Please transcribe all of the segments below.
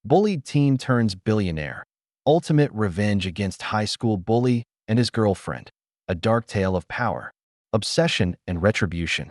Bullied teen turns billionaire. Ultimate revenge against high school bully and his girlfriend. A dark tale of power, obsession, and retribution.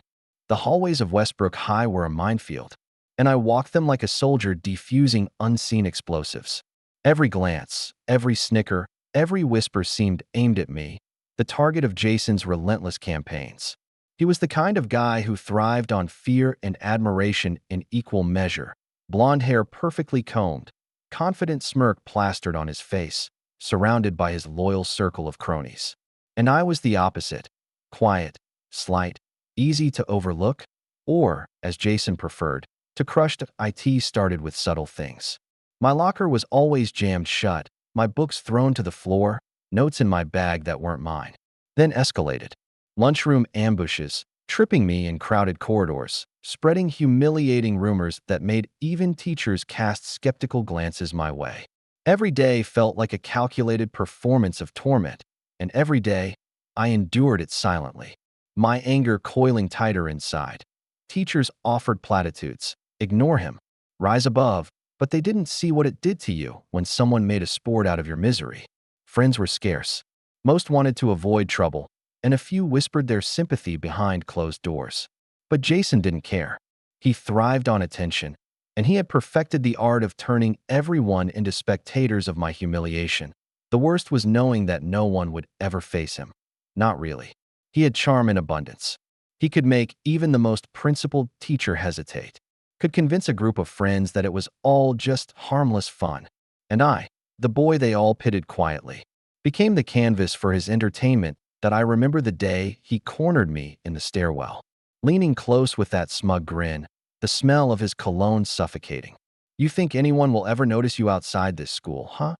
The hallways of Westbrook High were a minefield, and I walked them like a soldier defusing unseen explosives. Every glance, every snicker, every whisper seemed aimed at me, the target of Jason's relentless campaigns. He was the kind of guy who thrived on fear and admiration in equal measure. Blonde hair perfectly combed, confident smirk plastered on his face, surrounded by his loyal circle of cronies. And I was the opposite, quiet, slight, easy to overlook, or, as Jason preferred, to crush. It started with subtle things. My locker was always jammed shut, my books thrown to the floor, notes in my bag that weren't mine. Then escalated. Lunchroom ambushes, tripping me in crowded corridors, spreading humiliating rumors that made even teachers cast skeptical glances my way. Every day felt like a calculated performance of torment, and every day I endured it silently, my anger coiling tighter inside. Teachers offered platitudes, ignore him, rise above, but they didn't see what it did to you when someone made a sport out of your misery. Friends were scarce. Most wanted to avoid trouble, and a few whispered their sympathy behind closed doors. But Jason didn't care. He thrived on attention, and he had perfected the art of turning everyone into spectators of my humiliation. The worst was knowing that no one would ever face him. Not really. He had charm in abundance. He could make even the most principled teacher hesitate, could convince a group of friends that it was all just harmless fun. And I, the boy they all pitted quietly, became the canvas for his entertainment. That I remember the day he cornered me in the stairwell, leaning close with that smug grin, the smell of his cologne suffocating. "You think anyone will ever notice you outside this school, huh?"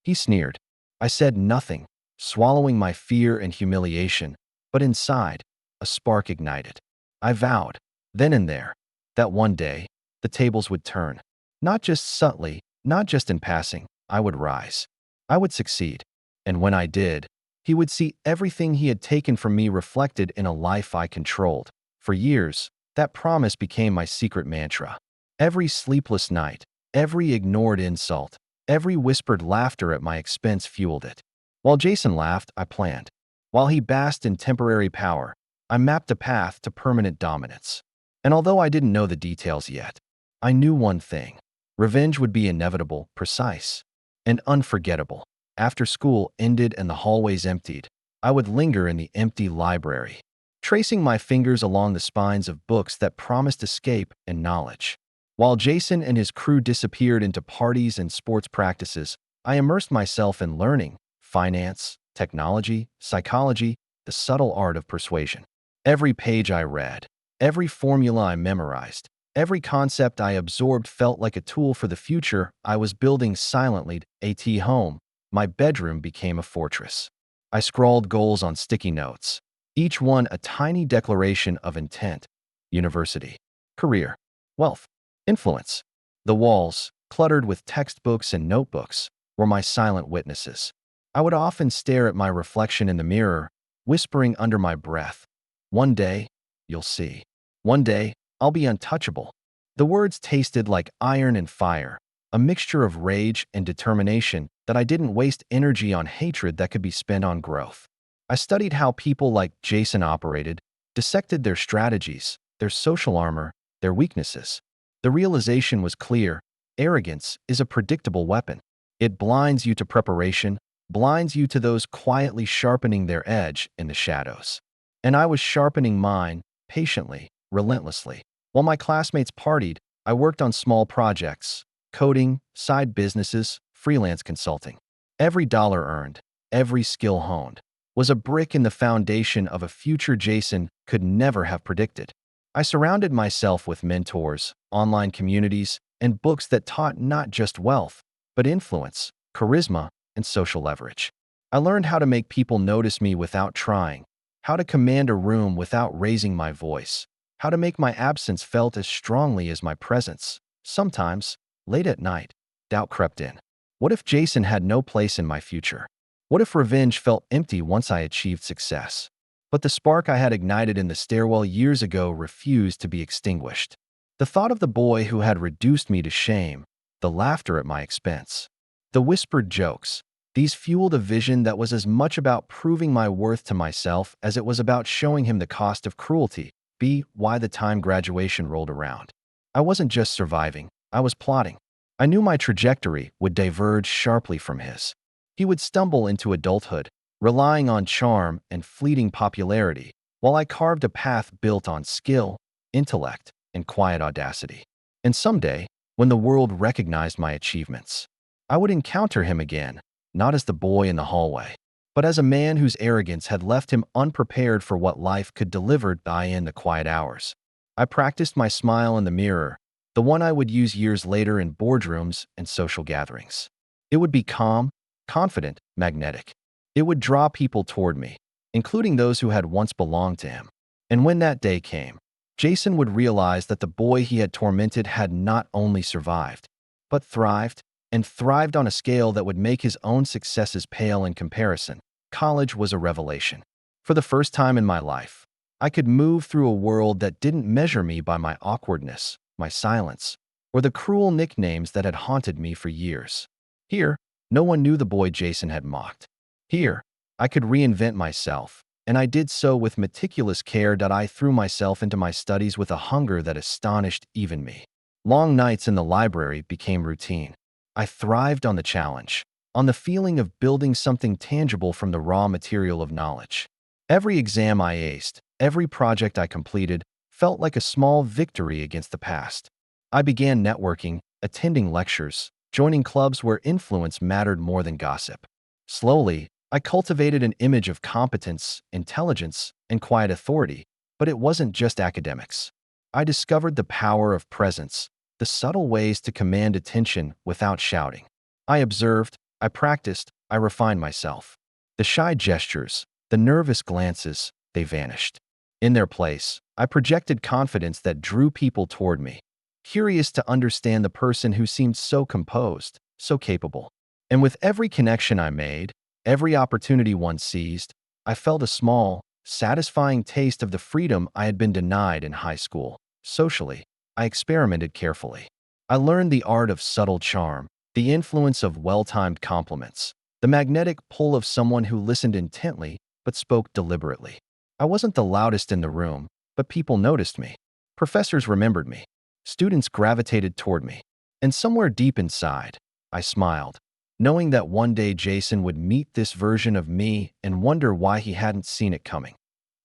He sneered. I said nothing, swallowing my fear and humiliation, but inside, a spark ignited. I vowed, then and there, that one day, the tables would turn. Not just subtly, not just in passing, I would rise. I would succeed. And when I did, he would see everything he had taken from me reflected in a life I controlled. For years, that promise became my secret mantra. Every sleepless night, every ignored insult, every whispered laughter at my expense fueled it. While Jason laughed, I planned. While he basked in temporary power, I mapped a path to permanent dominance. And although I didn't know the details yet, I knew one thing. Revenge would be inevitable, precise, and unforgettable. After school ended and the hallways emptied, I would linger in the empty library, tracing my fingers along the spines of books that promised escape and knowledge. While Jason and his crew disappeared into parties and sports practices, I immersed myself in learning, finance, technology, psychology, the subtle art of persuasion. Every page I read, every formula I memorized, every concept I absorbed felt like a tool for the future I was building silently. At home, my bedroom became a fortress. I scrawled goals on sticky notes, each one a tiny declaration of intent. University, career, wealth, influence. The walls, cluttered with textbooks and notebooks, were my silent witnesses. I would often stare at my reflection in the mirror, whispering under my breath, "One day, you'll see. One day, I'll be untouchable." The words tasted like iron and fire, a mixture of rage and determination that I didn't waste energy on hatred that could be spent on growth. I studied how people like Jason operated, dissected their strategies, their social armor, their weaknesses. The realization was clear: arrogance is a predictable weapon. It blinds you to preparation, blinds you to those quietly sharpening their edge in the shadows. And I was sharpening mine, patiently, relentlessly. While my classmates partied, I worked on small projects, coding, side businesses, freelance consulting. Every dollar earned, every skill honed, was a brick in the foundation of a future Jason could never have predicted. I surrounded myself with mentors, online communities, and books that taught not just wealth, but influence, charisma, and social leverage. I learned how to make people notice me without trying, how to command a room without raising my voice, how to make my absence felt as strongly as my presence. Sometimes, late at night, doubt crept in. What if Jason had no place in my future? What if revenge felt empty once I achieved success? But the spark I had ignited in the stairwell years ago refused to be extinguished. The thought of the boy who had reduced me to shame, the laughter at my expense, the whispered jokes. These fueled a vision that was as much about proving my worth to myself as it was about showing him the cost of cruelty. By the time graduation rolled around, I wasn't just surviving, I was plotting. I knew my trajectory would diverge sharply from his. He would stumble into adulthood, relying on charm and fleeting popularity, while I carved a path built on skill, intellect, and quiet audacity. And someday, when the world recognized my achievements, I would encounter him again, not as the boy in the hallway, but as a man whose arrogance had left him unprepared for what life could deliver in the quiet hours. I practiced my smile in the mirror, the one I would use years later in boardrooms and social gatherings. It would be calm, confident, magnetic. It would draw people toward me, including those who had once belonged to him. And when that day came, Jason would realize that the boy he had tormented had not only survived, but thrived, and thrived on a scale that would make his own successes pale in comparison. College was a revelation. For the first time in my life, I could move through a world that didn't measure me by my awkwardness, my silence, or the cruel nicknames that had haunted me for years. Here, no one knew the boy Jason had mocked. Here, I could reinvent myself, and I did so with meticulous care. I threw myself into my studies with a hunger that astonished even me. Long nights in the library became routine. I thrived on the challenge, on the feeling of building something tangible from the raw material of knowledge. Every exam I aced, every project I completed, felt like a small victory against the past. I began networking, attending lectures, joining clubs where influence mattered more than gossip. Slowly, I cultivated an image of competence, intelligence, and quiet authority, but it wasn't just academics. I discovered the power of presence, the subtle ways to command attention without shouting. I observed, I practiced, I refined myself. The shy gestures, the nervous glances, they vanished. In their place, I projected confidence that drew people toward me, curious to understand the person who seemed so composed, so capable. And with every connection I made, every opportunity one seized, I felt a small, satisfying taste of the freedom I had been denied in high school. Socially, I experimented carefully. I learned the art of subtle charm, the influence of well-timed compliments, the magnetic pull of someone who listened intently but spoke deliberately. I wasn't the loudest in the room, but people noticed me. Professors remembered me. Students gravitated toward me. And somewhere deep inside, I smiled, knowing that one day Jason would meet this version of me and wonder why he hadn't seen it coming.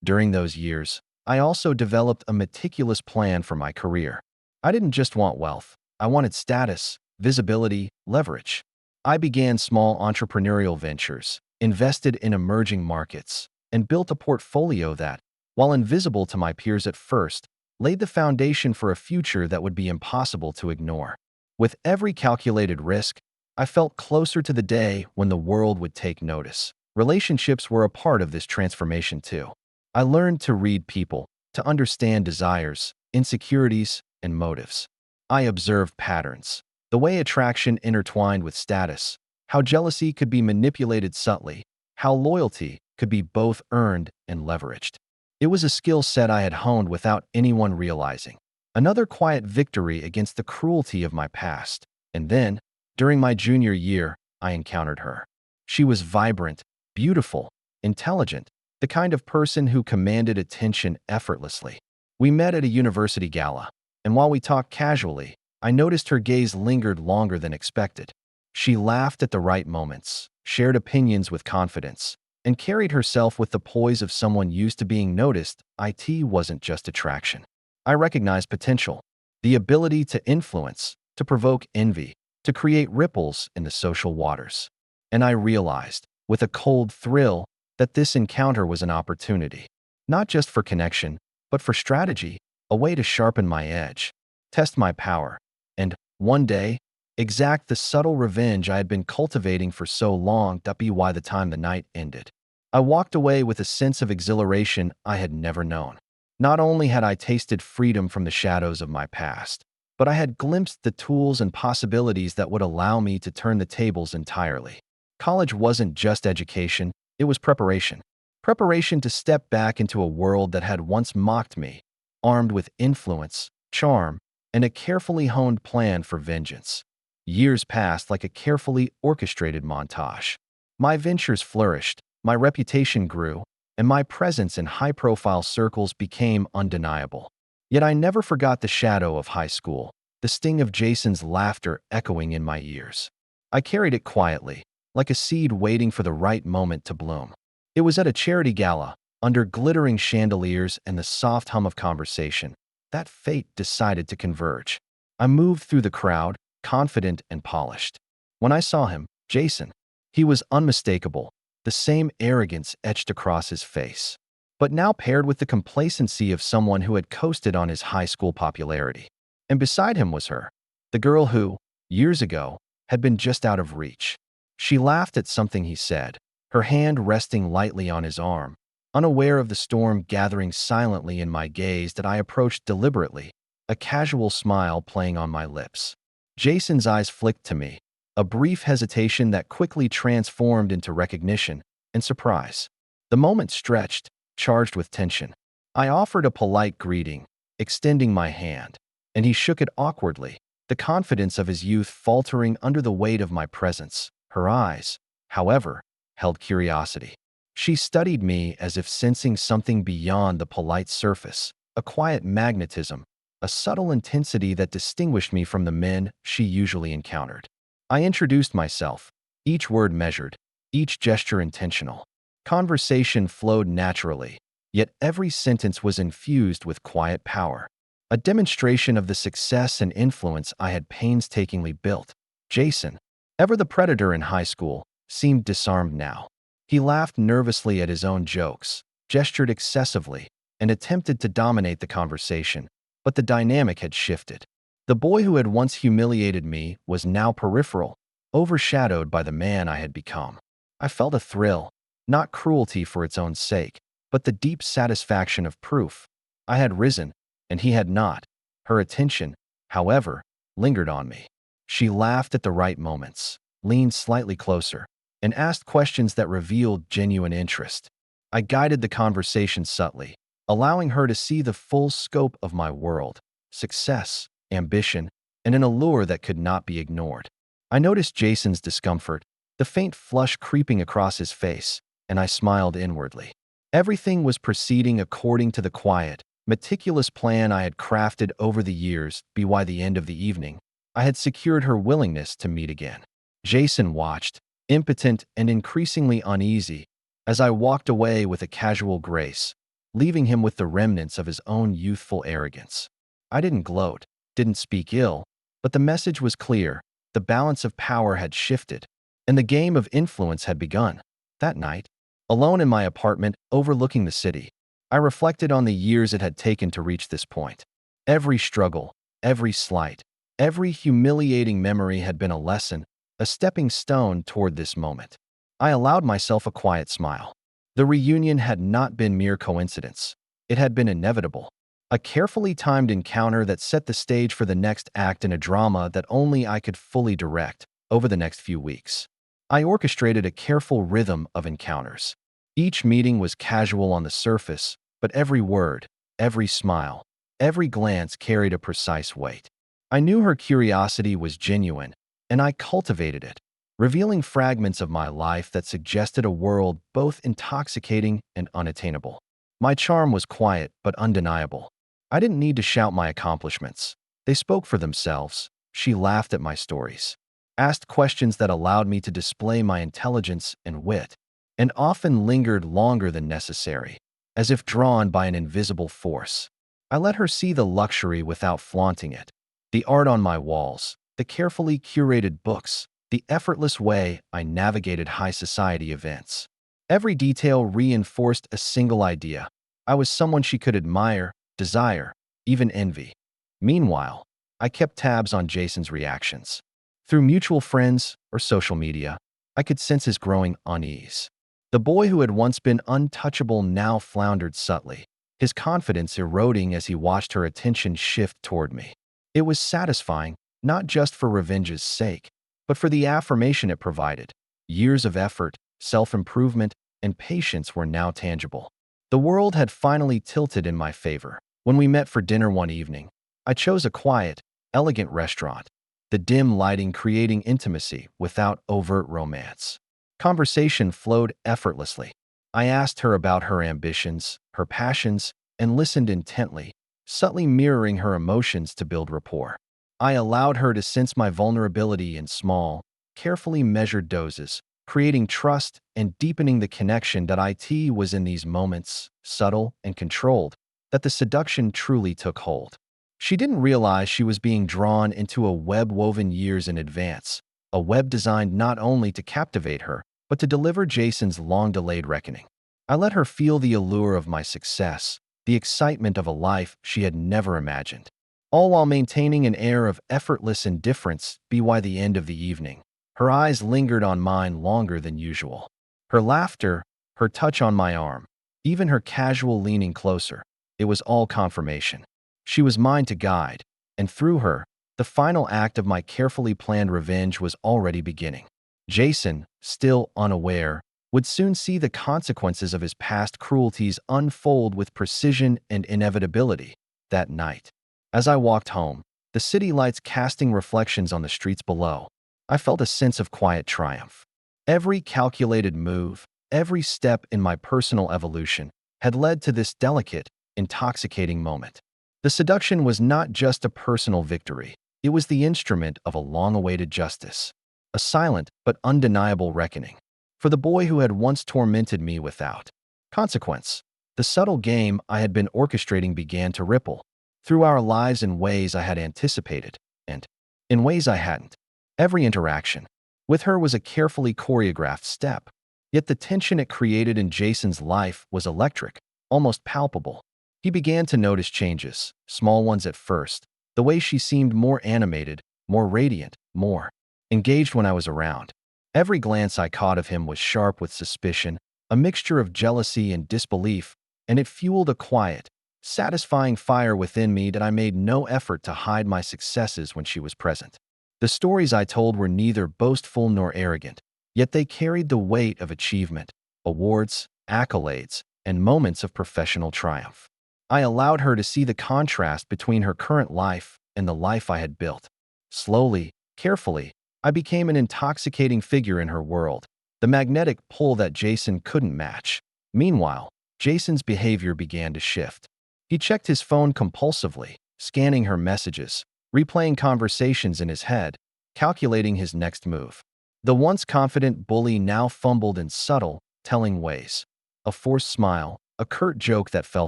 During those years, I also developed a meticulous plan for my career. I didn't just want wealth. I wanted status, visibility, leverage. I began small entrepreneurial ventures, invested in emerging markets, and built a portfolio that, while invisible to my peers at first, laid the foundation for a future that would be impossible to ignore. With every calculated risk, I felt closer to the day when the world would take notice. Relationships were a part of this transformation too. I learned to read people, to understand desires, insecurities, and motives. I observed patterns, the way attraction intertwined with status, how jealousy could be manipulated subtly, how loyalty could be both earned and leveraged. It was a skill set I had honed without anyone realizing. Another quiet victory against the cruelty of my past. And then, during my junior year, I encountered her. She was vibrant, beautiful, intelligent, the kind of person who commanded attention effortlessly. We met at a university gala, and while we talked casually, I noticed her gaze lingered longer than expected. She laughed at the right moments, shared opinions with confidence, and carried herself with the poise of someone used to being noticed. It wasn't just attraction. I recognized potential, the ability to influence, to provoke envy, to create ripples in the social waters. And I realized, with a cold thrill, that this encounter was an opportunity, not just for connection, but for strategy, a way to sharpen my edge, test my power, and, one day, exact the subtle revenge I had been cultivating for so long. By the time the night ended, I walked away with a sense of exhilaration I had never known. Not only had I tasted freedom from the shadows of my past, but I had glimpsed the tools and possibilities that would allow me to turn the tables entirely. College wasn't just education, it was preparation. Preparation to step back into a world that had once mocked me, armed with influence, charm, and a carefully honed plan for vengeance. Years passed like a carefully orchestrated montage. My ventures flourished, my reputation grew, and my presence in high-profile circles became undeniable. Yet I never forgot the shadow of high school, the sting of Jason's laughter echoing in my ears. I carried it quietly, like a seed waiting for the right moment to bloom. It was at a charity gala, under glittering chandeliers and the soft hum of conversation, that fate decided to converge. I moved through the crowd, confident and polished. When I saw him, Jason, he was unmistakable, the same arrogance etched across his face, but now paired with the complacency of someone who had coasted on his high school popularity. And beside him was her, the girl who, years ago, had been just out of reach. She laughed at something he said, her hand resting lightly on his arm, unaware of the storm gathering silently in my gaze that I approached deliberately, a casual smile playing on my lips. Jason's eyes flicked to me, a brief hesitation that quickly transformed into recognition and surprise. The moment stretched, charged with tension. I offered a polite greeting, extending my hand, and he shook it awkwardly, the confidence of his youth faltering under the weight of my presence. Her eyes, however, held curiosity. She studied me as if sensing something beyond the polite surface, a quiet magnetism, a subtle intensity that distinguished me from the men she usually encountered. I introduced myself, each word measured, each gesture intentional. Conversation flowed naturally, yet every sentence was infused with quiet power, a demonstration of the success and influence I had painstakingly built. Jason, ever the predator in high school, seemed disarmed now. He laughed nervously at his own jokes, gestured excessively, and attempted to dominate the conversation, but the dynamic had shifted. The boy who had once humiliated me was now peripheral, overshadowed by the man I had become. I felt a thrill, not cruelty for its own sake, but the deep satisfaction of proof. I had risen, and he had not. Her attention, however, lingered on me. She laughed at the right moments, leaned slightly closer, and asked questions that revealed genuine interest. I guided the conversation subtly, allowing her to see the full scope of my world, success, ambition, and an allure that could not be ignored. I noticed Jason's discomfort, the faint flush creeping across his face, and I smiled inwardly. Everything was proceeding according to the quiet, meticulous plan I had crafted over the years. By the end of the evening, I had secured her willingness to meet again. Jason watched, impotent and increasingly uneasy, as I walked away with a casual grace, leaving him with the remnants of his own youthful arrogance. I didn't gloat, didn't speak ill, but the message was clear. The balance of power had shifted, and the game of influence had begun. That night, alone in my apartment overlooking the city, I reflected on the years it had taken to reach this point. Every struggle, every slight, every humiliating memory had been a lesson, a stepping stone toward this moment. I allowed myself a quiet smile. The reunion had not been mere coincidence. It had been inevitable. A carefully timed encounter that set the stage for the next act in a drama that only I could fully direct over the next few weeks. I orchestrated a careful rhythm of encounters. Each meeting was casual on the surface, but every word, every smile, every glance carried a precise weight. I knew her curiosity was genuine, and I cultivated it, revealing fragments of my life that suggested a world both intoxicating and unattainable. My charm was quiet but undeniable. I didn't need to shout my accomplishments. They spoke for themselves. She laughed at my stories, asked questions that allowed me to display my intelligence and wit, and often lingered longer than necessary, as if drawn by an invisible force. I let her see the luxury without flaunting it, the art on my walls, the carefully curated books, the effortless way I navigated high society events. Every detail reinforced a single idea. I was someone she could admire, desire, even envy. Meanwhile, I kept tabs on Jason's reactions. Through mutual friends or social media, I could sense his growing unease. The boy who had once been untouchable now floundered subtly, his confidence eroding as he watched her attention shift toward me. It was satisfying, not just for revenge's sake, but for the affirmation it provided. Years of effort, self-improvement, and patience were now tangible. The world had finally tilted in my favor. When we met for dinner one evening, I chose a quiet, elegant restaurant, the dim lighting creating intimacy without overt romance. Conversation flowed effortlessly. I asked her about her ambitions, her passions, and listened intently, subtly mirroring her emotions to build rapport. I allowed her to sense my vulnerability in small, carefully measured doses, creating trust and deepening the connection that it was in these moments, subtle and controlled, that the seduction truly took hold. She didn't realize she was being drawn into a web woven years in advance, a web designed not only to captivate her, but to deliver Jason's long-delayed reckoning. I let her feel the allure of my success, the excitement of a life she had never imagined, all while maintaining an air of effortless indifference by the end of the evening. Her eyes lingered on mine longer than usual. Her laughter, her touch on my arm, even her casual leaning closer, it was all confirmation. She was mine to guide, and through her, the final act of my carefully planned revenge was already beginning. Jason, still unaware, would soon see the consequences of his past cruelties unfold with precision and inevitability. That night, as I walked home, the city lights casting reflections on the streets below, I felt a sense of quiet triumph. Every calculated move, every step in my personal evolution had led to this delicate, intoxicating moment. The seduction was not just a personal victory, it was the instrument of a long-awaited justice, a silent but undeniable reckoning. For the boy who had once tormented me without consequence, the subtle game I had been orchestrating began to ripple through our lives in ways I had anticipated, and in ways I hadn't. Every interaction with her was a carefully choreographed step, yet the tension it created in Jason's life was electric, almost palpable. He began to notice changes, small ones at first, the way she seemed more animated, more radiant, more engaged when I was around. Every glance I caught of him was sharp with suspicion, a mixture of jealousy and disbelief, and it fueled a quiet, satisfying fire within me that I made no effort to hide my successes when she was present. The stories I told were neither boastful nor arrogant, yet they carried the weight of achievement, awards, accolades, and moments of professional triumph. I allowed her to see the contrast between her current life and the life I had built. Slowly, carefully, I became an intoxicating figure in her world, the magnetic pull that Jason couldn't match. Meanwhile, Jason's behavior began to shift. He checked his phone compulsively, scanning her messages, replaying conversations in his head, calculating his next move. The once confident bully now fumbled in subtle, telling ways. A forced smile, a curt joke that fell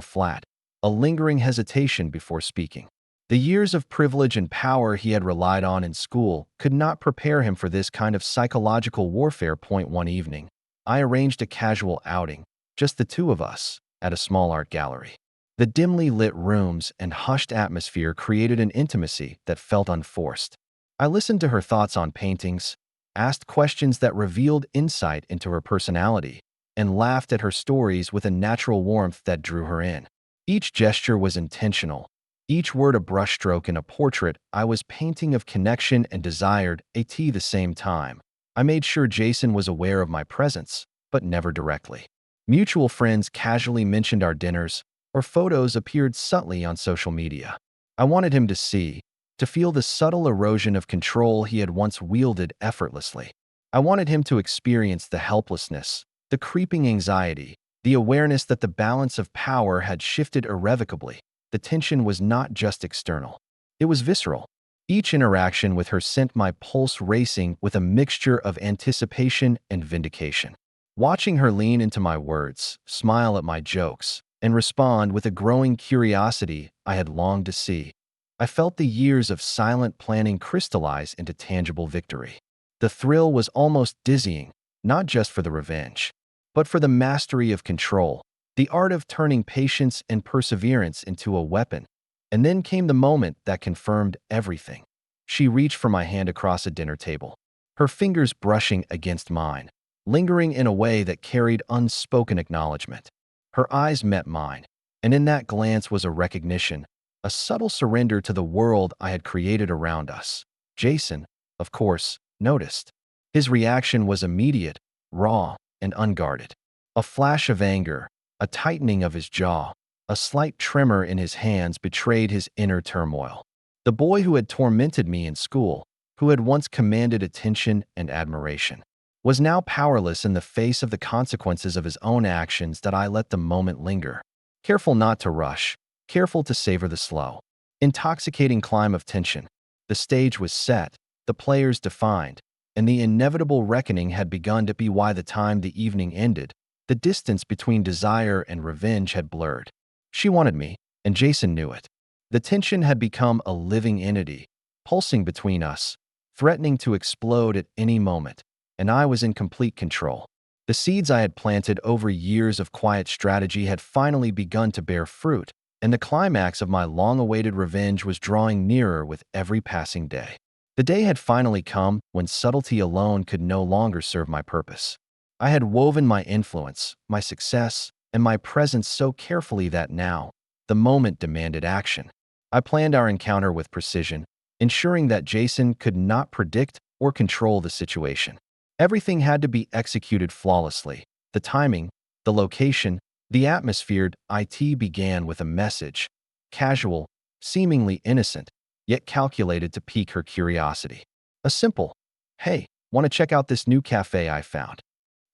flat, a lingering hesitation before speaking. The years of privilege and power he had relied on in school could not prepare him for this kind of psychological warfare. One evening, I arranged a casual outing, just the two of us, at a small art gallery. The dimly lit rooms and hushed atmosphere created an intimacy that felt unforced. I listened to her thoughts on paintings, asked questions that revealed insight into her personality, and laughed at her stories with a natural warmth that drew her in. Each gesture was intentional, each word a brushstroke in a portrait I was painting of connection and desired at the same time. I made sure Jason was aware of my presence, but never directly. Mutual friends casually mentioned our dinners, or photos appeared subtly on social media. I wanted him to see, to feel the subtle erosion of control he had once wielded effortlessly. I wanted him to experience the helplessness, the creeping anxiety, the awareness that the balance of power had shifted irrevocably. The tension was not just external. It was visceral. Each interaction with her sent my pulse racing with a mixture of anticipation and vindication. Watching her lean into my words, smile at my jokes, and respond with a growing curiosity I had longed to see, I felt the years of silent planning crystallize into tangible victory. The thrill was almost dizzying, not just for the revenge, but for the mastery of control, the art of turning patience and perseverance into a weapon. And then came the moment that confirmed everything. She reached for my hand across a dinner table, her fingers brushing against mine, lingering in a way that carried unspoken acknowledgement. Her eyes met mine, and in that glance was a recognition, a subtle surrender to the world I had created around us. Jason, of course, noticed. His reaction was immediate, raw, and unguarded. A flash of anger, a tightening of his jaw, a slight tremor in his hands betrayed his inner turmoil. The boy who had tormented me in school, who had once commanded attention and admiration, was now powerless in the face of the consequences of his own actions that I let the moment linger. Careful not to rush, careful to savor the slow, intoxicating climb of tension. The stage was set, the players defined, and the inevitable reckoning had begun to be. By the time the evening ended, the distance between desire and revenge had blurred. She wanted me, and Jason knew it. The tension had become a living entity, pulsing between us, threatening to explode at any moment, and I was in complete control. The seeds I had planted over years of quiet strategy had finally begun to bear fruit, and the climax of my long-awaited revenge was drawing nearer with every passing day. The day had finally come when subtlety alone could no longer serve my purpose. I had woven my influence, my success, and my presence so carefully that now, the moment demanded action. I planned our encounter with precision, ensuring that Jason could not predict or control the situation. Everything had to be executed flawlessly. The timing, the location, the atmosphere. It began with a message, casual, seemingly innocent, yet calculated to pique her curiosity. A simple, "Hey, want to check out this new cafe I found?"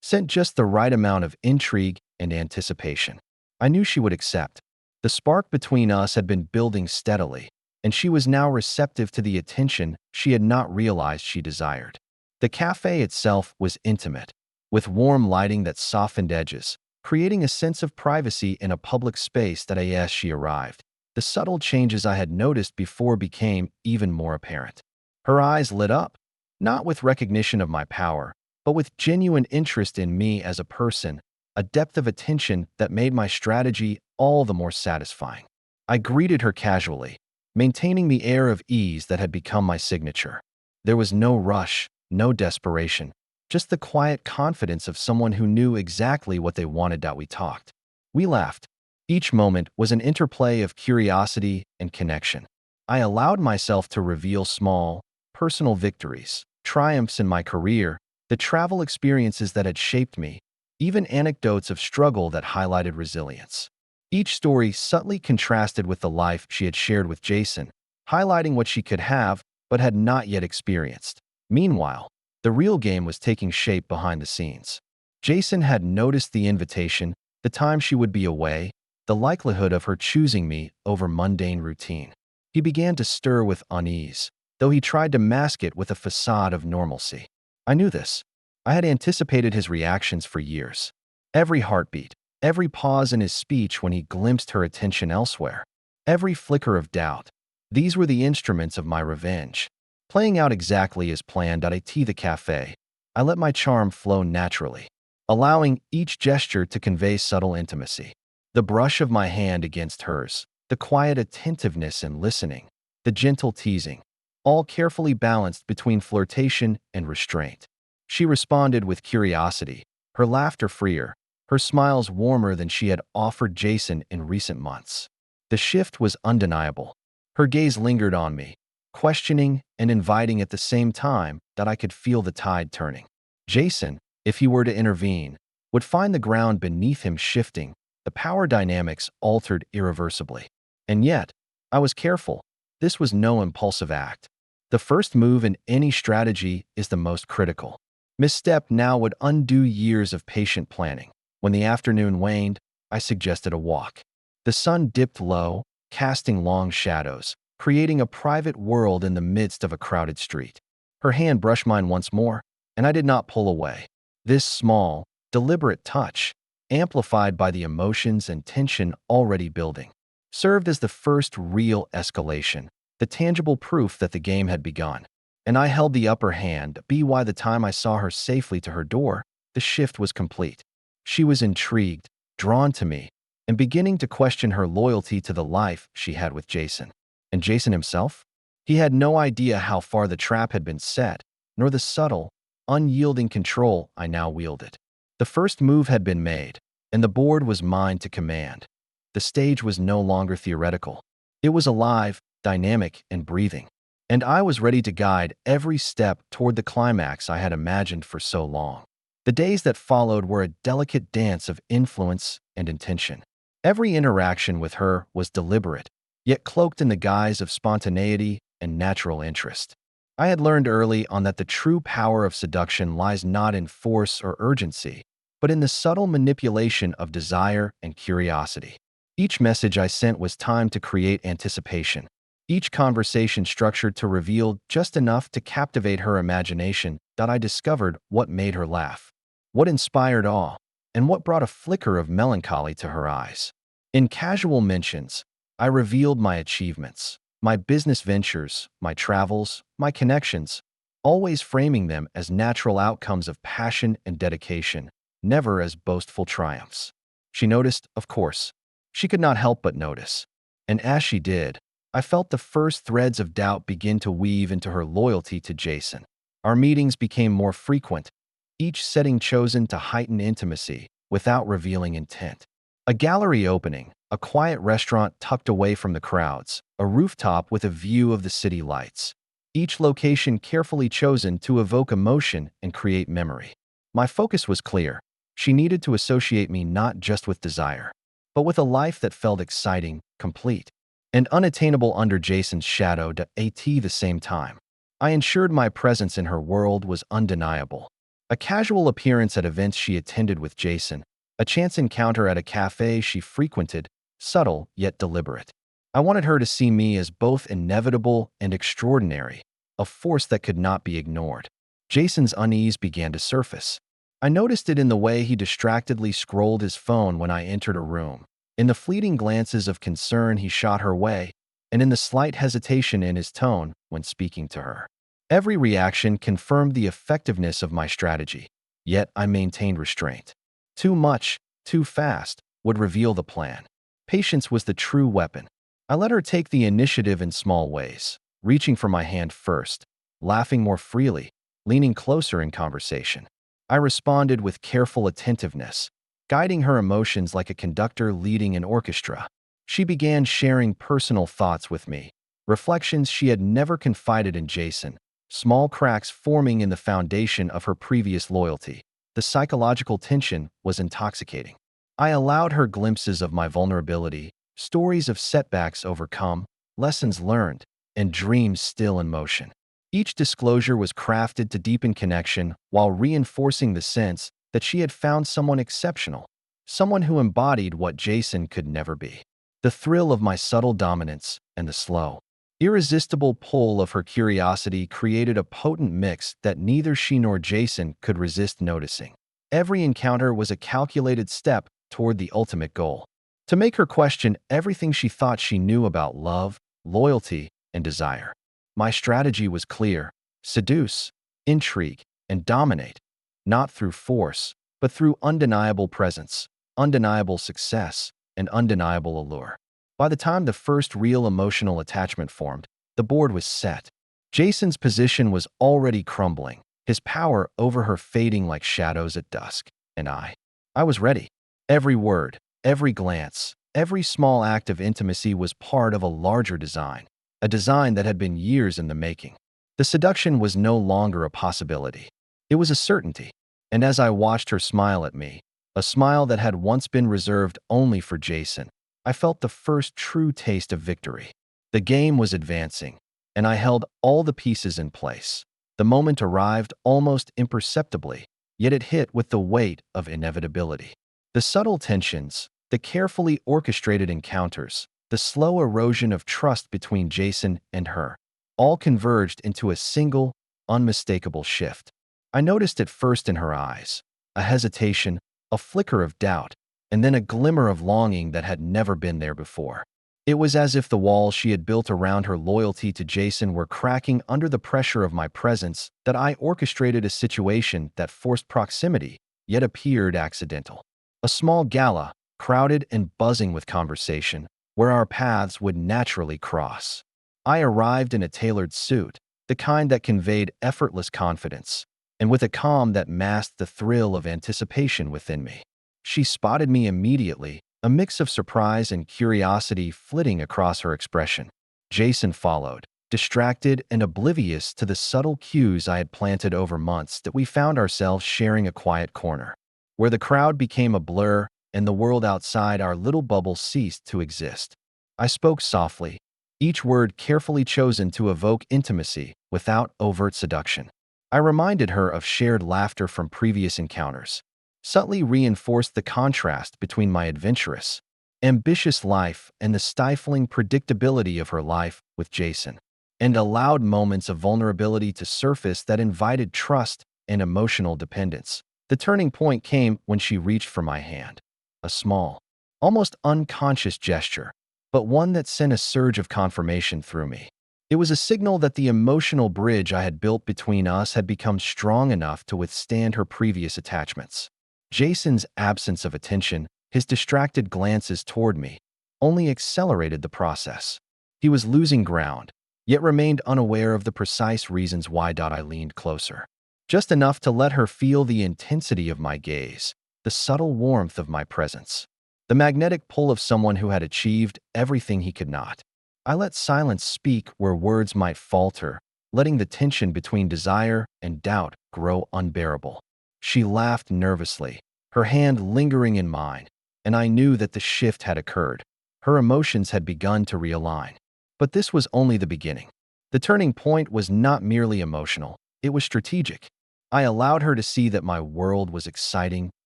sent just the right amount of intrigue and anticipation. I knew she would accept. The spark between us had been building steadily, and she was now receptive to the attention she had not realized she desired. The cafe itself was intimate, with warm lighting that softened edges, creating a sense of privacy in a public space. That as she arrived, the subtle changes I had noticed before became even more apparent. Her eyes lit up, not with recognition of my power, but with genuine interest in me as a person, a depth of attention that made my strategy all the more satisfying. I greeted her casually, maintaining the air of ease that had become my signature. There was no rush, no desperation, just the quiet confidence of someone who knew exactly what they wanted. We talked. We laughed. Each moment was an interplay of curiosity and connection. I allowed myself to reveal small, personal victories, triumphs in my career, the travel experiences that had shaped me, even anecdotes of struggle that highlighted resilience. Each story subtly contrasted with the life she had shared with Jason, highlighting what she could have but had not yet experienced. Meanwhile, the real game was taking shape behind the scenes. Jason had noticed the invitation, the time she would be away, the likelihood of her choosing me over mundane routine. He began to stir with unease, though he tried to mask it with a facade of normalcy. I knew this. I had anticipated his reactions for years. Every heartbeat, every pause in his speech when he glimpsed her attention elsewhere, every flicker of doubt. These were the instruments of my revenge, playing out exactly as planned. At the cafe, I let my charm flow naturally, allowing each gesture to convey subtle intimacy. The brush of my hand against hers, the quiet attentiveness and listening, the gentle teasing, all carefully balanced between flirtation and restraint. She responded with curiosity, her laughter freer, her smiles warmer than she had offered Jason in recent months. The shift was undeniable. Her gaze lingered on me, questioning and inviting at the same time. That I could feel the tide turning. Jason, if he were to intervene, would find the ground beneath him shifting, the power dynamics altered irreversibly. And yet, I was careful. This was no impulsive act. The first move in any strategy is the most critical. Misstep now would undo years of patient planning. When the afternoon waned, I suggested a walk. The sun dipped low, casting long shadows, creating a private world in the midst of a crowded street. Her hand brushed mine once more, and I did not pull away. This small, deliberate touch, amplified by the emotions and tension already building, served as the first real escalation, the tangible proof that the game had begun. And I held the upper hand. By the time I saw her safely to her door, the shift was complete. She was intrigued, drawn to me, and beginning to question her loyalty to the life she had with Jason. And Jason himself? He had no idea how far the trap had been set, nor the subtle, unyielding control I now wielded. The first move had been made, and the board was mine to command. The stage was no longer theoretical. It was alive, dynamic, and breathing. And I was ready to guide every step toward the climax I had imagined for so long. The days that followed were a delicate dance of influence and intention. Every interaction with her was deliberate, yet cloaked in the guise of spontaneity and natural interest. I had learned early on that the true power of seduction lies not in force or urgency, but in the subtle manipulation of desire and curiosity. Each message I sent was timed to create anticipation, each conversation structured to reveal just enough to captivate her imagination that I discovered what made her laugh, what inspired awe, and what brought a flicker of melancholy to her eyes. In casual mentions, I revealed my achievements, my business ventures, my travels, my connections, always framing them as natural outcomes of passion and dedication, never as boastful triumphs. She noticed, of course. She could not help but notice. And as she did, I felt the first threads of doubt begin to weave into her loyalty to Jason. Our meetings became more frequent, each setting chosen to heighten intimacy without revealing intent. A gallery opening, a quiet restaurant tucked away from the crowds, a rooftop with a view of the city lights. Each location carefully chosen to evoke emotion and create memory. My focus was clear. She needed to associate me not just with desire, but with a life that felt exciting, complete, and unattainable under Jason's shadow at the same time. I ensured my presence in her world was undeniable. A casual appearance at events she attended with Jason, a chance encounter at a cafe she frequented, subtle yet deliberate. I wanted her to see me as both inevitable and extraordinary, a force that could not be ignored. Jason's unease began to surface. I noticed it in the way he distractedly scrolled his phone when I entered a room, in the fleeting glances of concern he shot her way, and in the slight hesitation in his tone when speaking to her. Every reaction confirmed the effectiveness of my strategy, yet I maintained restraint. Too much, too fast, would reveal the plan. Patience was the true weapon. I let her take the initiative in small ways, reaching for my hand first, laughing more freely, leaning closer in conversation. I responded with careful attentiveness, guiding her emotions like a conductor leading an orchestra. She began sharing personal thoughts with me, reflections she had never confided in Jason, small cracks forming in the foundation of her previous loyalty. The psychological tension was intoxicating. I allowed her glimpses of my vulnerability, stories of setbacks overcome, lessons learned, and dreams still in motion. Each disclosure was crafted to deepen connection while reinforcing the sense that she had found someone exceptional, someone who embodied what Jason could never be. The thrill of my subtle dominance and the slow, irresistible pull of her curiosity created a potent mix that neither she nor Jason could resist noticing. Every encounter was a calculated step toward the ultimate goal: to make her question everything she thought she knew about love, loyalty, and desire. My strategy was clear: seduce, intrigue, and dominate, not through force, but through undeniable presence, undeniable success, and undeniable allure. By the time the first real emotional attachment formed, the board was set. Jason's position was already crumbling, his power over her fading like shadows at dusk, and I was ready. Every word, every glance, every small act of intimacy was part of a larger design, a design that had been years in the making. The seduction was no longer a possibility. It was a certainty. And as I watched her smile at me, a smile that had once been reserved only for Jason, I felt the first true taste of victory. The game was advancing, and I held all the pieces in place. The moment arrived almost imperceptibly, yet it hit with the weight of inevitability. The subtle tensions, the carefully orchestrated encounters, the slow erosion of trust between Jason and her, all converged into a single, unmistakable shift. I noticed it first in her eyes, a hesitation, a flicker of doubt, and then a glimmer of longing that had never been there before. It was as if the walls she had built around her loyalty to Jason were cracking under the pressure of my presence, that I orchestrated a situation that forced proximity, yet appeared accidental. A small gala, crowded and buzzing with conversation, where our paths would naturally cross. I arrived in a tailored suit, the kind that conveyed effortless confidence, and with a calm that masked the thrill of anticipation within me. She spotted me immediately, a mix of surprise and curiosity flitting across her expression. Jason followed, distracted and oblivious to the subtle cues I had planted over months, that we found ourselves sharing a quiet corner, where the crowd became a blur and the world outside our little bubble ceased to exist. I spoke softly, each word carefully chosen to evoke intimacy without overt seduction. I reminded her of shared laughter from previous encounters, subtly reinforced the contrast between my adventurous, ambitious life and the stifling predictability of her life with Jason, and allowed moments of vulnerability to surface that invited trust and emotional dependence. The turning point came when she reached for my hand, a small, almost unconscious gesture, but one that sent a surge of confirmation through me. It was a signal that the emotional bridge I had built between us had become strong enough to withstand her previous attachments. Jason's absence of attention, his distracted glances toward me, only accelerated the process. He was losing ground, yet remained unaware of the precise reasons why. I leaned closer, just enough to let her feel the intensity of my gaze, the subtle warmth of my presence, the magnetic pull of someone who had achieved everything he could not. I let silence speak where words might falter, letting the tension between desire and doubt grow unbearable. She laughed nervously, her hand lingering in mine, and I knew that the shift had occurred. Her emotions had begun to realign. But this was only the beginning. The turning point was not merely emotional, it was strategic. I allowed her to see that my world was exciting,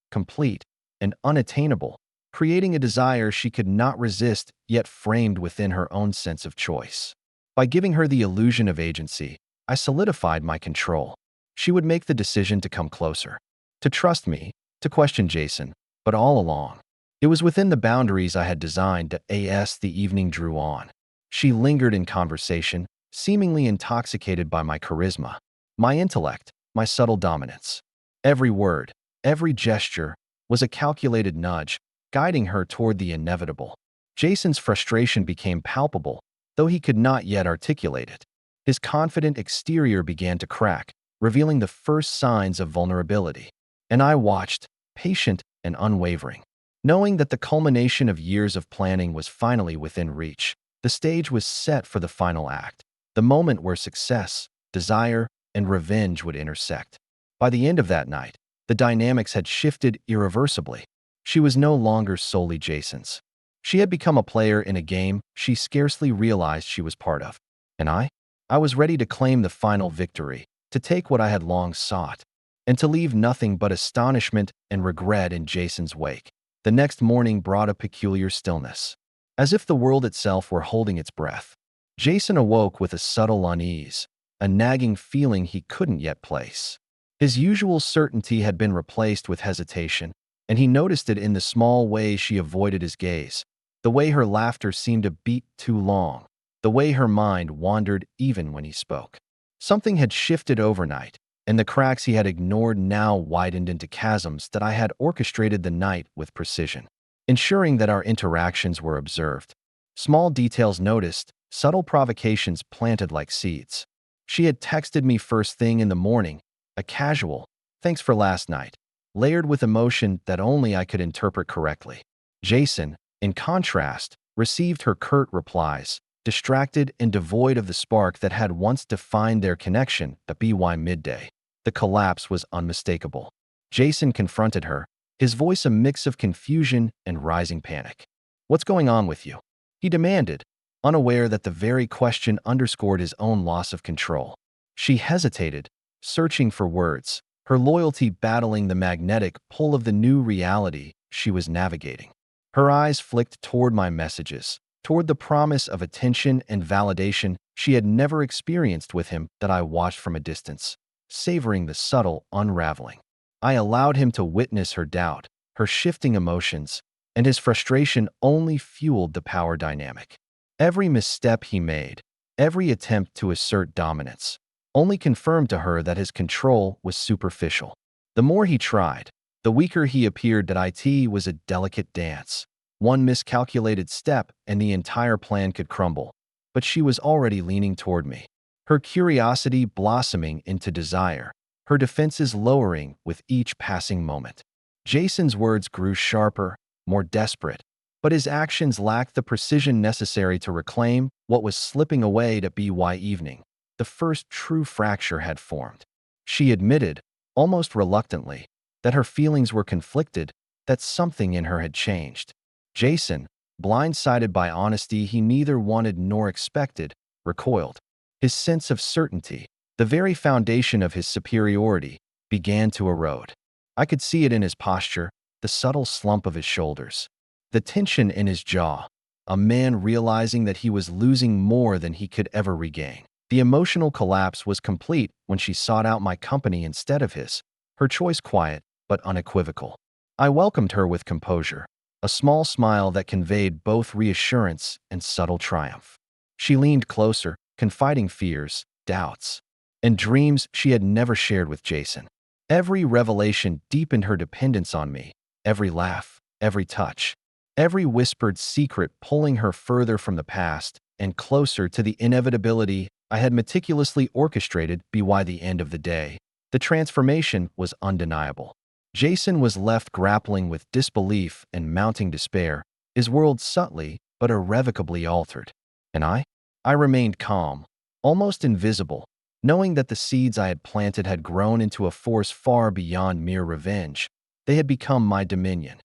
complete, and unattainable, creating a desire she could not resist yet framed within her own sense of choice. By giving her the illusion of agency, I solidified my control. She would make the decision to come closer, to trust me, to question Jason, but all along, it was within the boundaries I had designed. As the evening drew on, she lingered in conversation, seemingly intoxicated by my charisma, my intellect, my subtle dominance. Every word, every gesture was a calculated nudge, guiding her toward the inevitable. Jason's frustration became palpable, though he could not yet articulate it. His confident exterior began to crack, revealing the first signs of vulnerability. And I watched, patient and unwavering. Knowing that the culmination of years of planning was finally within reach, the stage was set for the final act, the moment where success, desire, and revenge would intersect. By the end of that night, the dynamics had shifted irreversibly. She was no longer solely Jason's. She had become a player in a game she scarcely realized she was part of. And I was ready to claim the final victory, to take what I had long sought, and to leave nothing but astonishment and regret in Jason's wake. The next morning brought a peculiar stillness, as if the world itself were holding its breath. Jason awoke with a subtle unease, a nagging feeling he couldn't yet place. His usual certainty had been replaced with hesitation, and he noticed it in the small ways she avoided his gaze, the way her laughter seemed a beat too long, the way her mind wandered even when he spoke. Something had shifted overnight, and the cracks he had ignored now widened into chasms that I had orchestrated the night with precision, ensuring that our interactions were observed. Small details noticed, subtle provocations planted like seeds. She had texted me first thing in the morning, a casual, "Thanks for last night," layered with emotion that only I could interpret correctly. Jason, in contrast, received her curt replies, distracted and devoid of the spark that had once defined their connection. By midday, the collapse was unmistakable. Jason confronted her, his voice a mix of confusion and rising panic. "What's going on with you?" he demanded, unaware that the very question underscored his own loss of control. She hesitated, searching for words, her loyalty battling the magnetic pull of the new reality she was navigating. Her eyes flicked toward my messages, toward the promise of attention and validation she had never experienced with him. That I watched from a distance, savoring the subtle unraveling. I allowed him to witness her doubt, her shifting emotions, and his frustration only fueled the power dynamic. Every misstep he made, every attempt to assert dominance, only confirmed to her that his control was superficial. The more he tried, the weaker he appeared. That it was a delicate dance. One miscalculated step and the entire plan could crumble. But she was already leaning toward me, her curiosity blossoming into desire, her defenses lowering with each passing moment. Jason's words grew sharper, more desperate, but his actions lacked the precision necessary to reclaim what was slipping away. By evening, the first true fracture had formed. She admitted, almost reluctantly, that her feelings were conflicted, that something in her had changed. Jason, Blindsided by honesty he neither wanted nor expected, recoiled. His sense of certainty, the very foundation of his superiority, began to erode. I could see it in his posture, the subtle slump of his shoulders, the tension in his jaw, a man realizing that he was losing more than he could ever regain. The emotional collapse was complete when she sought out my company instead of his, her choice quiet but unequivocal. I welcomed her with composure, a small smile that conveyed both reassurance and subtle triumph. She leaned closer, confiding fears, doubts, and dreams she had never shared with Jason. Every revelation deepened her dependence on me, every laugh, every touch, every whispered secret pulling her further from the past and closer to the inevitability I had meticulously orchestrated by the end of the day. The transformation was undeniable. Jason was left grappling with disbelief and mounting despair, his world subtly but irrevocably altered. And I remained calm, almost invisible, knowing that the seeds I had planted had grown into a force far beyond mere revenge. They had become my dominion.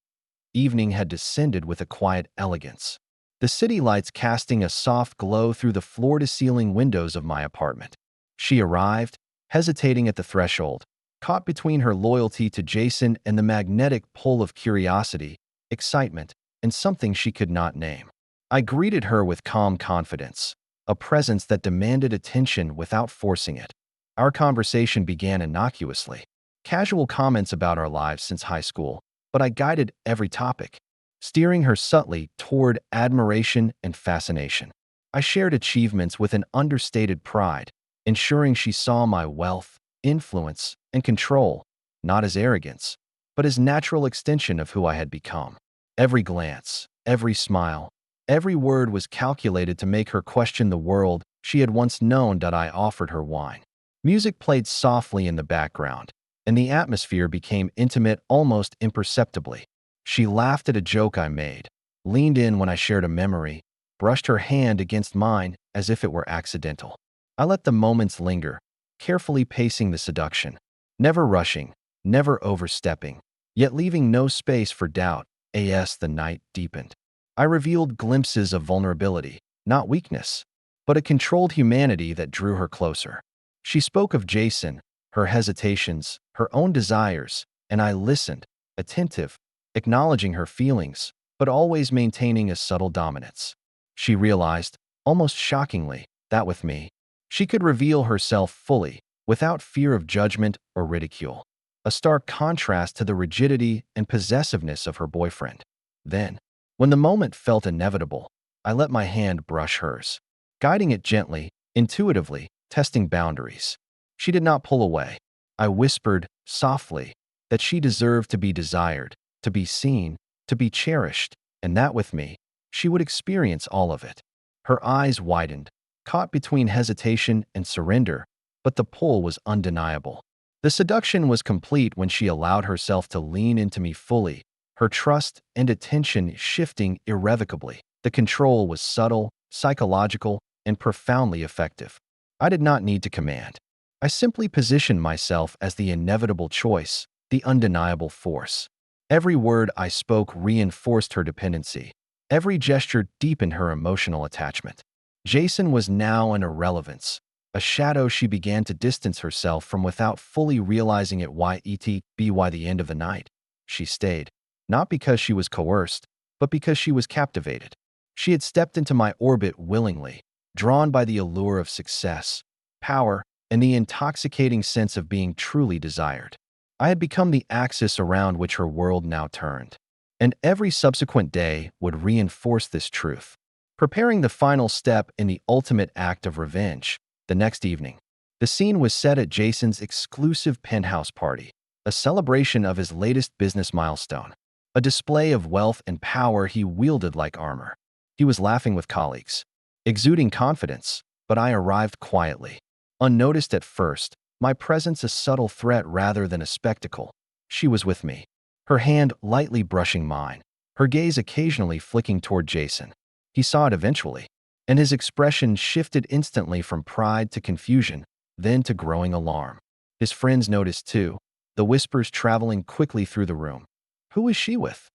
Evening had descended with a quiet elegance, the city lights casting a soft glow through the floor-to-ceiling windows of my apartment. She arrived, hesitating at the threshold, caught between her loyalty to Jason and the magnetic pull of curiosity, excitement, and something she could not name. I greeted her with calm confidence, a presence that demanded attention without forcing it. Our conversation began innocuously, casual comments about our lives since high school, but I guided every topic, steering her subtly toward admiration and fascination. I shared achievements with an understated pride, ensuring she saw my wealth, influence, and control, not as arrogance, but as natural extension of who I had become. Every glance, every smile, every word was calculated to make her question the world she had once known that I offered her wine. Music played softly in the background, and the atmosphere became intimate almost imperceptibly. She laughed at a joke I made, leaned in when I shared a memory, brushed her hand against mine as if it were accidental. I let the moments linger, carefully pacing the seduction, never rushing, never overstepping, yet leaving no space for doubt. As the night deepened, I revealed glimpses of vulnerability, not weakness, but a controlled humanity that drew her closer. She spoke of Jason, her hesitations, her own desires, and I listened, attentive, acknowledging her feelings, but always maintaining a subtle dominance. She realized, almost shockingly, that with me, she could reveal herself fully, without fear of judgment or ridicule, a stark contrast to the rigidity and possessiveness of her boyfriend. Then, when the moment felt inevitable, I let my hand brush hers, guiding it gently, intuitively, testing boundaries. She did not pull away. I whispered, softly, that she deserved to be desired, to be seen, to be cherished, and that with me, she would experience all of it. Her eyes widened, caught between hesitation and surrender, but the pull was undeniable. The seduction was complete when she allowed herself to lean into me fully, her trust and attention shifting irrevocably. The control was subtle, psychological, and profoundly effective. I did not need to command. I simply positioned myself as the inevitable choice, the undeniable force. Every word I spoke reinforced her dependency. Every gesture deepened her emotional attachment. Jason was now an irrelevance, a shadow she began to distance herself from without fully realizing it. By the end of the night, she stayed, not because she was coerced, but because she was captivated. She had stepped into my orbit willingly, drawn by the allure of success, power, and the intoxicating sense of being truly desired. I had become the axis around which her world now turned, and every subsequent day would reinforce this truth. Preparing the final step in the ultimate act of revenge, the next evening, the scene was set at Jason's exclusive penthouse party, a celebration of his latest business milestone, a display of wealth and power he wielded like armor. He was laughing with colleagues, exuding confidence, but I arrived quietly. Unnoticed at first, my presence a subtle threat rather than a spectacle. She was with me, her hand lightly brushing mine, her gaze occasionally flicking toward Jason. He saw it eventually, and his expression shifted instantly from pride to confusion, then to growing alarm. His friends noticed too, the whispers traveling quickly through the room. Who is she with?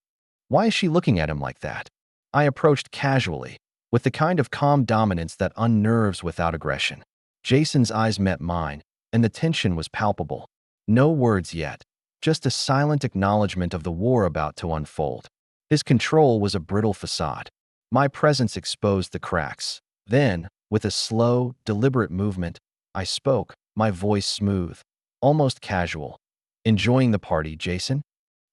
Why is she looking at him like that? I approached casually, with the kind of calm dominance that unnerves without aggression. Jason's eyes met mine, and the tension was palpable. No words yet, just a silent acknowledgement of the war about to unfold. His control was a brittle facade. My presence exposed the cracks. Then, with a slow, deliberate movement, I spoke, my voice smooth, almost casual. "Enjoying the party, Jason?"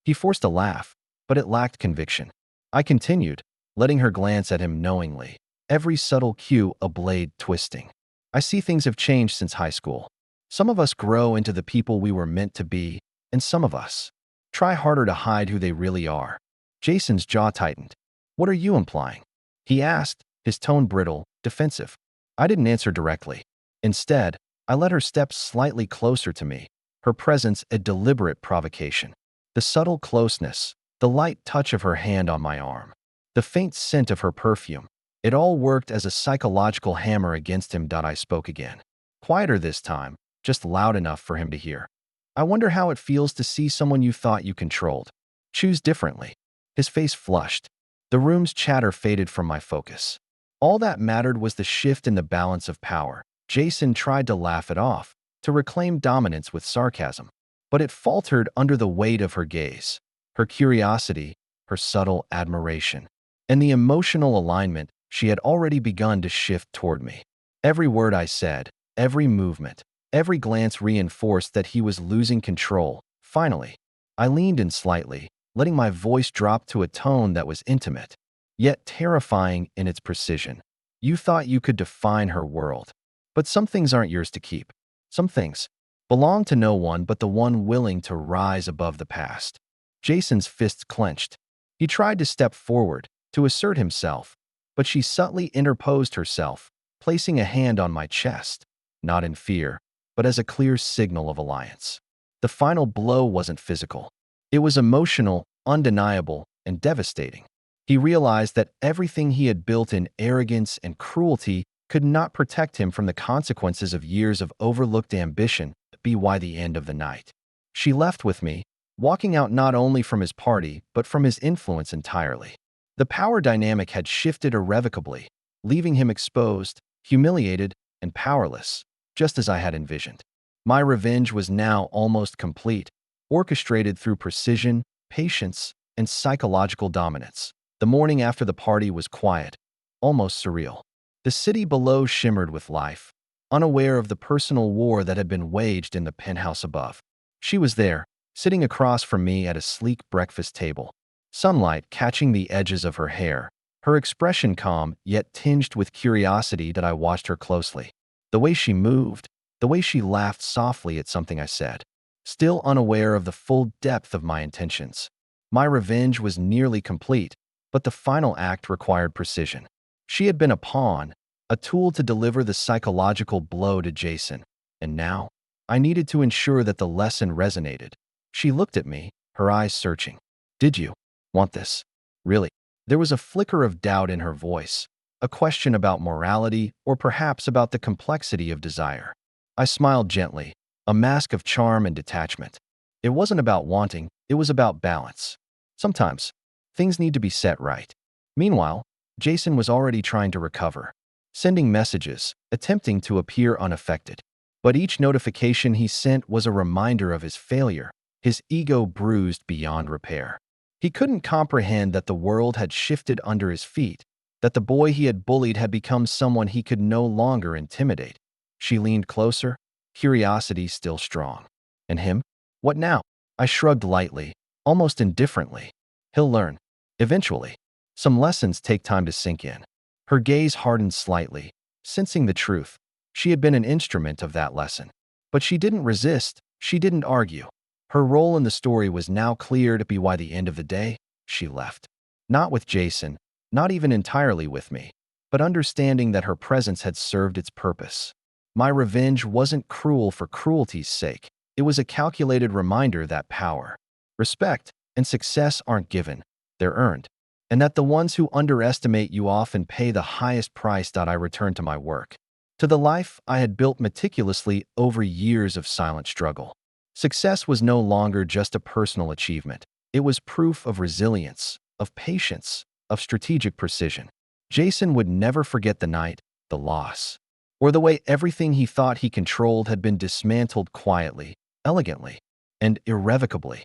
He forced a laugh, but it lacked conviction. I continued, letting her glance at him knowingly, every subtle cue a blade twisting. "I see things have changed since high school. Some of us grow into the people we were meant to be, and some of us try harder to hide who they really are." Jason's jaw tightened. "What are you implying?" he asked, his tone brittle, defensive. I didn't answer directly. Instead, I let her step slightly closer to me, her presence a deliberate provocation. The subtle closeness, the light touch of her hand on my arm, the faint scent of her perfume, it all worked as a psychological hammer against him. I spoke again. Quieter this time, just loud enough for him to hear. "I wonder how it feels to see someone you thought you controlled. Choose differently." His face flushed. The room's chatter faded from my focus. All that mattered was the shift in the balance of power. Jason tried to laugh it off, to reclaim dominance with sarcasm. But it faltered under the weight of her gaze, her curiosity, her subtle admiration, and the emotional alignment she had already begun to shift toward me. Every word I said, every movement, every glance reinforced that he was losing control. Finally, I leaned in slightly, letting my voice drop to a tone that was intimate, yet terrifying in its precision. "You thought you could define her world. But some things aren't yours to keep. Some things belong to no one but the one willing to rise above the past." Jason's fists clenched. He tried to step forward, to assert himself, but she subtly interposed herself, placing a hand on my chest, not in fear, but as a clear signal of alliance. The final blow wasn't physical. It was emotional, undeniable, and devastating. He realized that everything he had built in arrogance and cruelty could not protect him from the consequences of years of overlooked ambition. By the end of the night, she left with me, walking out not only from his party but from his influence entirely. The power dynamic had shifted irrevocably, leaving him exposed, humiliated, and powerless, just as I had envisioned. My revenge was now almost complete, orchestrated through precision, patience, and psychological dominance. The morning after the party was quiet, almost surreal. The city below shimmered with life, unaware of the personal war that had been waged in the penthouse above. She was there, sitting across from me at a sleek breakfast table, sunlight catching the edges of her hair, her expression calm yet tinged with curiosity. That I watched her closely. The way she moved, the way she laughed softly at something I said, still unaware of the full depth of my intentions. My revenge was nearly complete, but the final act required precision. She had been a pawn, a tool to deliver the psychological blow to Jason, and now I needed to ensure that the lesson resonated. She looked at me, her eyes searching. "Did you want this? Really?" There was a flicker of doubt in her voice, a question about morality or perhaps about the complexity of desire. I smiled gently, a mask of charm and detachment. It wasn't about wanting, it was about balance. Sometimes, things need to be set right. Meanwhile, Jason was already trying to recover, sending messages, attempting to appear unaffected. But each notification he sent was a reminder of his failure, his ego bruised beyond repair. He couldn't comprehend that the world had shifted under his feet, that the boy he had bullied had become someone he could no longer intimidate. She leaned closer, curiosity still strong. "And him? What now?" I shrugged lightly, almost indifferently. "He'll learn. Eventually. Some lessons take time to sink in." Her gaze hardened slightly, sensing the truth. She had been an instrument of that lesson. But she didn't resist, she didn't argue. Her role in the story was now clear. By the end of the day, she left. Not with Jason, not even entirely with me, but understanding that her presence had served its purpose. My revenge wasn't cruel for cruelty's sake. It was a calculated reminder that power, respect, and success aren't given, they're earned, and that the ones who underestimate you often pay the highest price. I returned to my work, to the life I had built meticulously over years of silent struggle. Success was no longer just a personal achievement. It was proof of resilience, of patience, of strategic precision. Jason would never forget the night, the loss, or the way everything he thought he controlled had been dismantled quietly, elegantly, and irrevocably.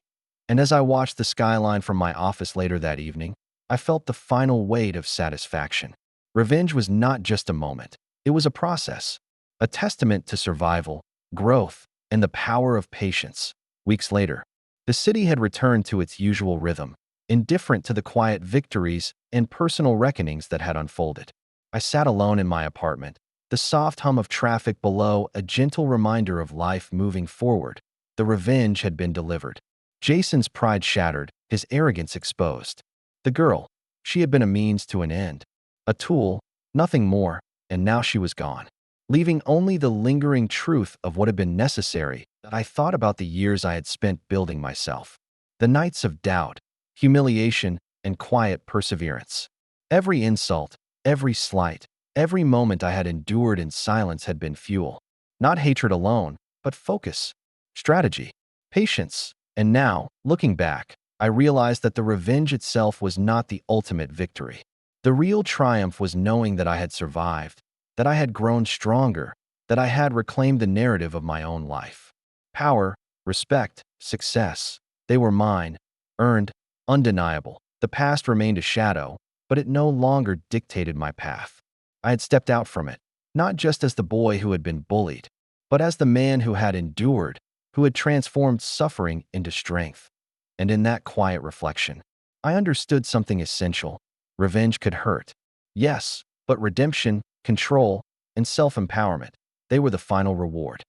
And as I watched the skyline from my office later that evening, I felt the final weight of satisfaction. Revenge was not just a moment, it was a process, a testament to survival, growth, and the power of patience. Weeks later, the city had returned to its usual rhythm, indifferent to the quiet victories and personal reckonings that had unfolded. I sat alone in my apartment, the soft hum of traffic below a gentle reminder of life moving forward. The revenge had been delivered. Jason's pride shattered, his arrogance exposed. The girl, she had been a means to an end, a tool, nothing more, and now she was gone, leaving only the lingering truth of what had been necessary. That I thought about the years I had spent building myself, the nights of doubt, humiliation, and quiet perseverance. Every insult, every slight, every moment I had endured in silence had been fuel. Not hatred alone, but focus, strategy, patience. And now, looking back, I realized that the revenge itself was not the ultimate victory. The real triumph was knowing that I had survived, that I had grown stronger, that I had reclaimed the narrative of my own life. Power, respect, success, they were mine, earned, undeniable. The past remained a shadow, but it no longer dictated my path. I had stepped out from it, not just as the boy who had been bullied, but as the man who had endured, who had transformed suffering into strength. And in that quiet reflection, I understood something essential. Revenge could hurt. Yes, but redemption, control, and self-empowerment, they were the final reward.